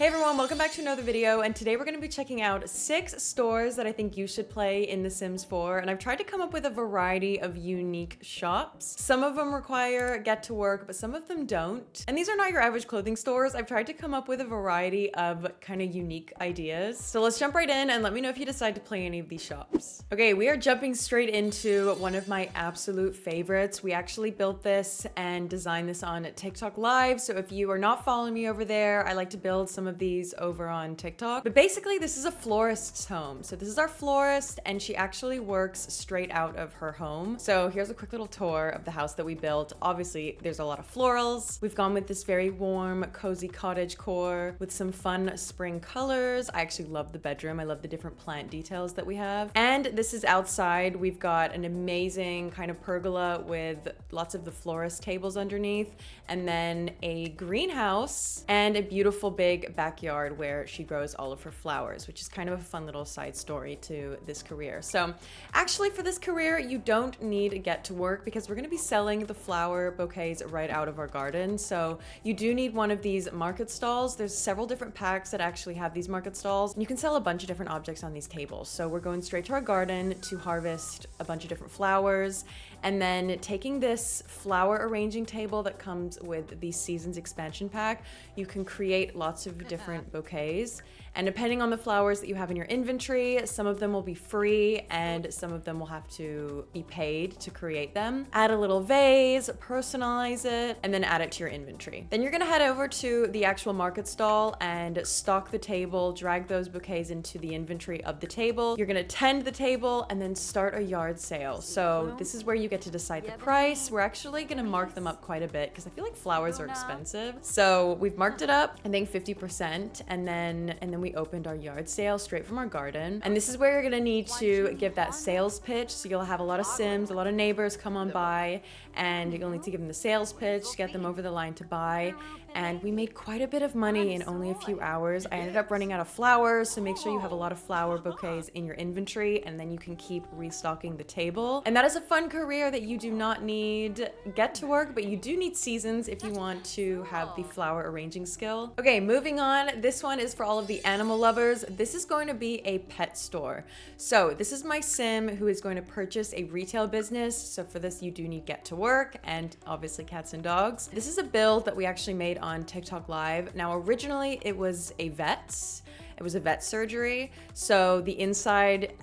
Hey everyone, welcome back to another video, and today we're going to be checking out 6 stores that I think you should play in The Sims 4, and I've tried to come up with a variety of unique shops. Some of them require get to work, but some of them don't. And these are not your average clothing stores. I've tried to come up with a variety of kind of unique ideas. So let's jump right in and let me know if you decide to play any of these shops. Okay, we are jumping straight into one of my absolute favorites. We actually built this and designed this on TikTok Live, so if you are not following me over there, I like to build some of these over on TikTok. But basically, this is a florist's home. So this is our florist, and she actually works straight out of her home. So here's a quick little tour of the house that we built. Obviously, there's a lot of florals. We've gone with this very warm, cozy cottage core with some fun spring colors. I actually love the bedroom. I love the different plant details that we have. And this is outside. We've got an amazing kind of pergola with lots of the florist tables underneath, and then a greenhouse and a beautiful big backyard where she grows all of her flowers, which is kind of a fun little side story to this career. So actually for this career, you don't need to get to work because we're going to be selling the flower bouquets right out of our garden. So you do need one of these market stalls. There's several different packs that actually have these market stalls. You can sell a bunch of different objects on these tables. So we're going straight to our garden to harvest a bunch of different flowers, and then taking this flower arranging table that comes with the Seasons expansion pack, you can create lots of different bouquets. And depending on the flowers that you have in your inventory, some of them will be free and some of them will have to be paid to create them. Add a little vase, personalize it, and then add it to your inventory. Then you're gonna head over to the actual market stall and stock the table, drag those bouquets into the inventory of the table. You're gonna tend the table and then start a yard sale. So this is where you get to decide the price. We're actually gonna mark them up quite a bit because I feel like flowers are expensive. So we've marked it up, I think 50%, and then we opened our yard sale straight from our garden. And this is where you're gonna need to give that sales pitch. So you'll have a lot of Sims, a lot of neighbors come on by, and you'll need to give them the sales pitch, get them over the line to buy. And we made quite a bit of money in only a few hours. I ended up running out of flowers, so make sure you have a lot of flower bouquets in your inventory, and then you can keep restocking the table. And that is a fun career that you do not need get to work, but you do need seasons if you want to have the flower arranging skill. Okay, moving on. This one is for all of the animal lovers. This is going to be a pet store. So this is my Sim who is going to purchase a retail business. So for this, you do need get to work and obviously cats and dogs. This is a build that we actually made on TikTok Live. Now, originally it was a vet. It was a vet surgery. So the inside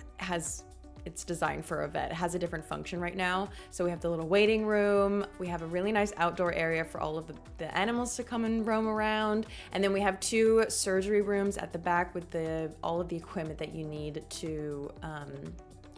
it's designed for a vet. It has a different function right now. So we have the little waiting room. We have a really nice outdoor area for all of the animals to come and roam around. And then we have 2 surgery rooms at the back with all of the equipment that you need to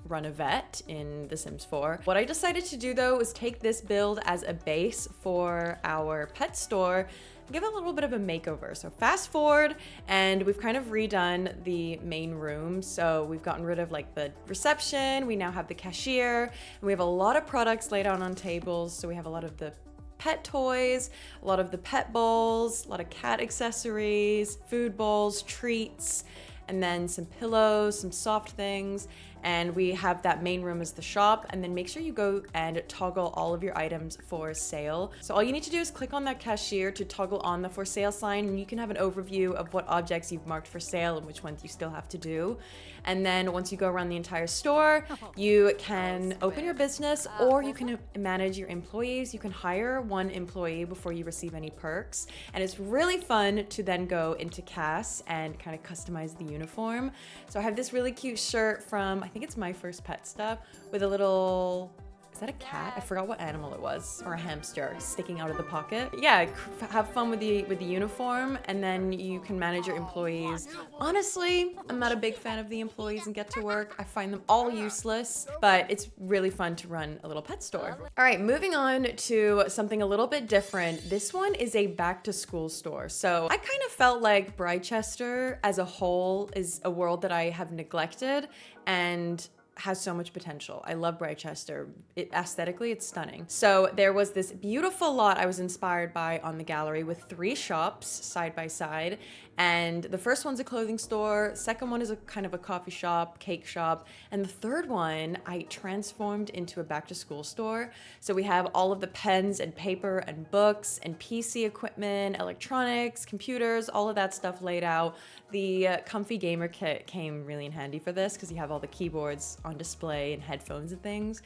run a vet in The Sims 4. What I decided to do though was take this build as a base for our pet store, give it a little bit of a makeover. So fast forward, and we've kind of redone the main room. So we've gotten rid of like the reception. We now have the cashier, and we have a lot of products laid out on tables. So we have a lot of the pet toys, a lot of the pet bowls, a lot of cat accessories, food bowls, treats, and then some pillows, some soft things. And we have that main room as the shop, and then make sure you go and toggle all of your items for sale. So all you need to do is click on that cashier to toggle on the for sale sign, and you can have an overview of what objects you've marked for sale and which ones you still have to do. And then once you go around the entire store, you can open your business, or you can manage your employees. You can hire 1 employee before you receive any perks. And it's really fun to then go into CAS and kind of customize the uniform. So I have this really cute shirt from, I think it's My First Pet Stuff, with a little, is that a cat? I forgot what animal it was, or a hamster sticking out of the pocket. Yeah, have fun with the uniform, and then you can manage your employees. Honestly, I'm not a big fan of the employees in Get to Work. I find them all useless, but it's really fun to run a little pet store. All right, moving on to something a little bit different. This one is a back to school store. So I kind of felt like Britechester as a whole is a world that I have neglected and has so much potential. I love Britechester. Aesthetically, it's stunning. So there was this beautiful lot I was inspired by on the gallery with 3 shops side by side, And the first one's a clothing store, second one is a kind of a coffee shop, cake shop, and the third one I transformed into a back to school store. So we have all of the pens and paper and books and PC equipment, electronics, computers, all of that stuff laid out. The comfy gamer kit came really in handy for this because you have all the keyboards on display and headphones and things.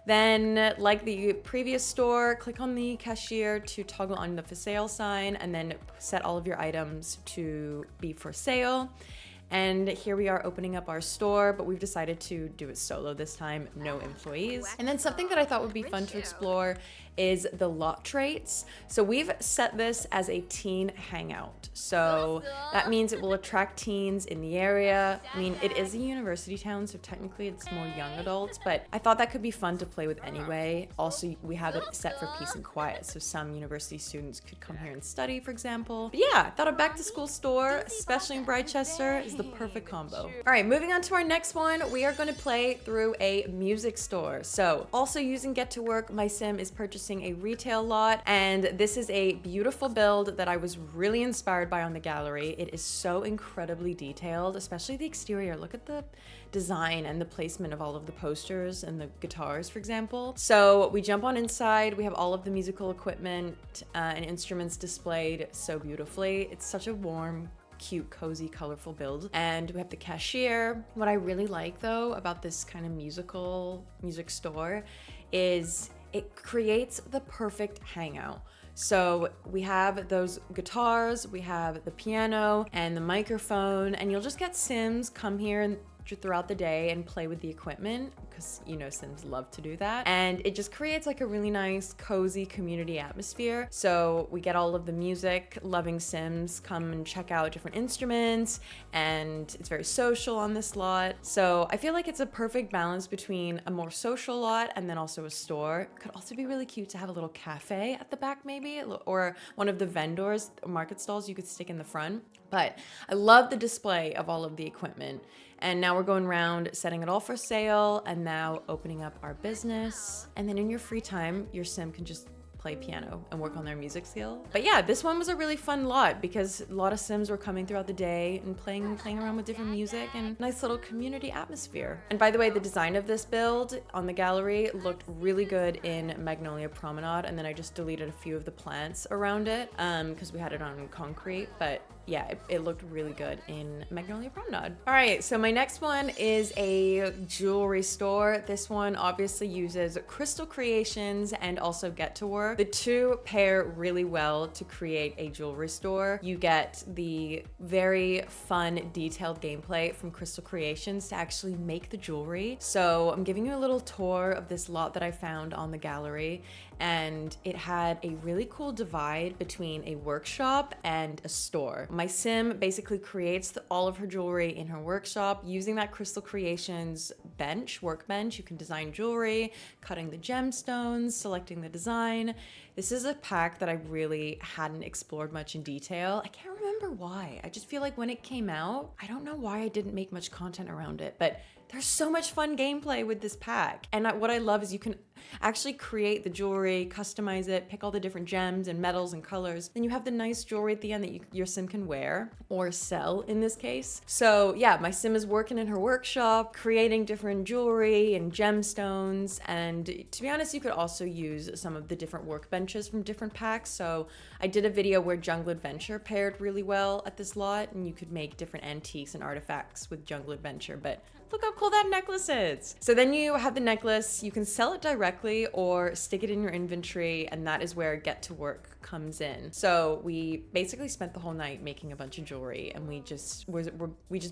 Then, like the previous store, click on the cashier to toggle on the for sale sign and then set all of your items to be for sale. And here we are opening up our store, but we've decided to do it solo this time, no employees. And then something that I thought would be fun to explore is the lot traits. So we've set this as a teen hangout. So that means it will attract teens in the area. I mean, it is a university town, so technically it's more young adults, but I thought that could be fun to play with anyway. Also, we have it set for peace and quiet, so some university students could come here and study, for example. But yeah, I thought a back to school store, especially in Britechester, is the perfect combo. All right, moving on to our next one, we are going to play through a music store. So also using Get to Work, my sim is purchasing a retail lot, and this is a beautiful build that I was really inspired by on the gallery. It is so incredibly detailed, especially the exterior. Look at the design and the placement of all of the posters and the guitars, for example. So we jump on inside, we have all of the musical equipment and instruments displayed so beautifully. It's such a warm, cute, cozy, colorful build. And we have the cashier. What I really like though about this kind of music store is it creates the perfect hangout. So we have those guitars, we have the piano and the microphone, and you'll just get Sims come here and throughout the day and play with the equipment, because you know Sims love to do that, and it just creates like a really nice cozy community atmosphere. So we get all of the music loving Sims come and check out different instruments, and it's very social on this lot. So I feel like it's a perfect balance between a more social lot and then also a store. It could also be really cute to have a little cafe at the back maybe, or one of the vendors or market stalls you could stick in the front. But I love the display of all of the equipment. And now we're going around setting it all for sale and now opening up our business. And then in your free time, your sim can just play piano and work on their music skill. But yeah, this one was a really fun lot because a lot of Sims were coming throughout the day and playing around with different music and nice little community atmosphere. And by the way, the design of this build on the gallery looked really good in Magnolia Promenade, and then I just deleted a few of the plants around it because we had it on concrete, but yeah, it looked really good in Magnolia Promenade. All right, so my next one is a jewelry store. This one obviously uses Crystal Creations and also Get to Work. The two pair really well to create a jewelry store. You get the very fun, detailed gameplay from Crystal Creations to actually make the jewelry. So I'm giving you a little tour of this lot that I found on the gallery, and it had a really cool divide between a workshop and a store. My sim basically creates all of her jewelry in her workshop using that Crystal Creations workbench. You can design jewelry, cutting the gemstones, selecting the design. This is a pack that I really hadn't explored much in detail. I can't remember why. I just feel like when it came out, I don't know why I didn't make much content around it, but there's so much fun gameplay with this pack. And what I love is you can actually create the jewelry, customize it, pick all the different gems and metals and colors. Then you have the nice jewelry at the end that your sim can wear or sell in this case. So yeah, my sim is working in her workshop, creating different jewelry and gemstones. And to be honest, you could also use some of the different workbenches from different packs. So I did a video where Jungle Adventure paired really well at this lot, and you could make different antiques and artifacts with Jungle Adventure, but look how cool that necklace is. So then you have the necklace, you can sell it directly or stick it in your inventory, and that is where Get to Work comes in. So we basically spent the whole night making a bunch of jewelry, and we just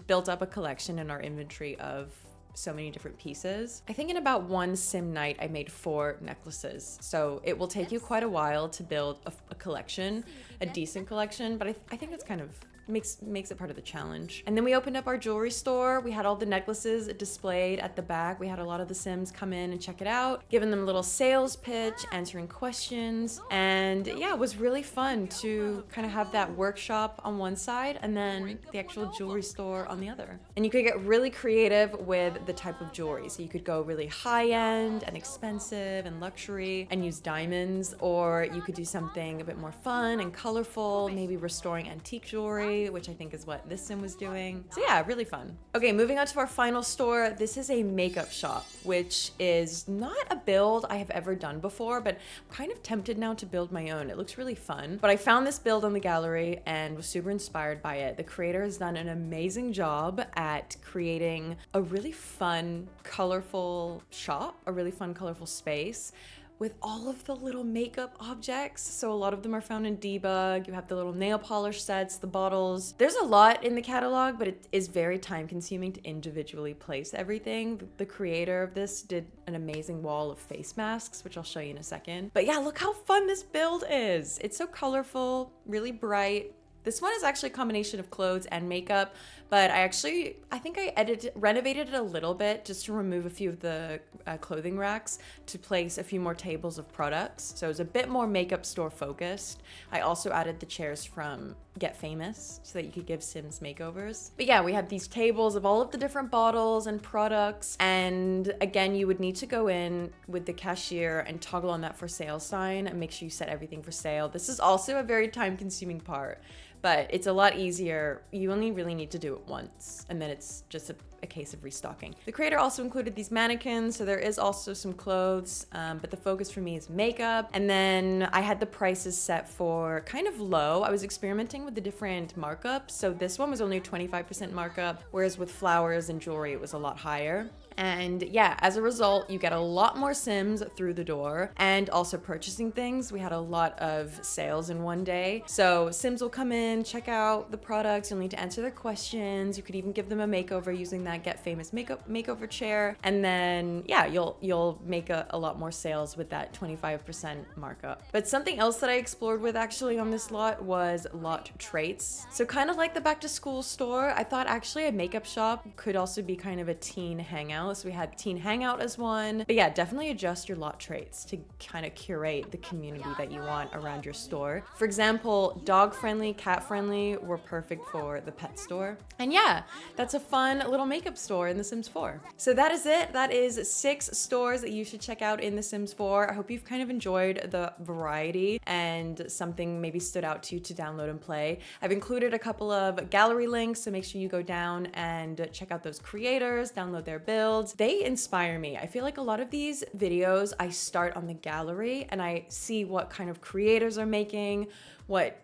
built up a collection in our inventory of so many different pieces. I think in about one sim night, I made 4 necklaces. So it will take you quite a while to build a collection, a decent collection, but I think it's kind of makes it part of the challenge. And then we opened up our jewelry store. We had all the necklaces displayed at the back. We had a lot of the Sims come in and check it out, giving them a little sales pitch, answering questions. And yeah, it was really fun to kind of have that workshop on one side and then the actual jewelry store on the other. And you could get really creative with the type of jewelry. So you could go really high-end and expensive and luxury and use diamonds, or you could do something a bit more fun and colorful, maybe restoring antique jewelry. gallery, which I think is what this sim was doing. So yeah, really fun. Okay, moving on to our final store. This is a makeup shop, which is not a build I have ever done before, but I'm kind of tempted now to build my own. It looks really fun. But I found this build on the gallery and was super inspired by it. The creator has done an amazing job at creating a really fun, colorful shop, a really fun, colorful space with all of the little makeup objects. So a lot of them are found in Debug. You have the little nail polish sets, the bottles. There's a lot in the catalog, but it is very time consuming to individually place everything. The creator of this did an amazing wall of face masks, which I'll show you in a second. But yeah, look how fun this build is. It's so colorful, really bright. This one is actually a combination of clothes and makeup, but I think I renovated it a little bit just to remove a few of the clothing racks to place a few more tables of products. So it was a bit more makeup store focused. I also added the chairs from Get Famous so that you could give Sims makeovers. But yeah, we have these tables of all of the different bottles and products. And again, you would need to go in with the cashier and toggle on that for sale sign and make sure you set everything for sale. This is also a very time consuming part, but it's a lot easier. You only really need to do it once, and then it's just a case of restocking. The creator also included these mannequins, so there is also some clothes, but the focus for me is makeup. And then I had the prices set for kind of low. I was experimenting with the different markups. So this one was only a 25% markup, whereas with flowers and jewelry, it was a lot higher. And yeah, as a result, you get a lot more Sims through the door and also purchasing things. We had a lot of sales in one day. So Sims will come in, check out the products. You'll need to answer their questions. You could even give them a makeover using that Get Famous makeover chair. And then yeah, you'll make a lot more sales with that 25% markup. But something else that I explored with actually on this lot was lot traits. So kind of like the back to school store, I thought actually a makeup shop could also be kind of a teen hangout. So we had teen hangout as one, but yeah, definitely adjust your lot traits to kind of curate the community that you want around your store. For example, dog friendly, cat friendly were perfect for the pet store. And yeah, that's a fun little makeup store in The Sims 4. So that is it. That is 6 stores that you should check out in The Sims 4. I hope you've kind of enjoyed the variety and something maybe stood out to you to download and play. I've included a couple of gallery links, so make sure you go down and check out those creators, download their builds. They inspire me. I feel like a lot of these videos, I start on the gallery and I see what kind of creators are making, what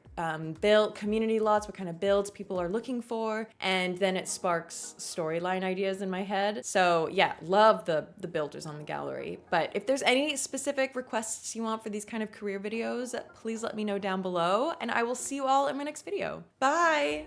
build community lots, what kind of builds people are looking for, and then it sparks storyline ideas in my head. So yeah, love the builders on the gallery. But if there's any specific requests you want for these kind of career videos, please let me know down below, and I will see you all in my next video. Bye!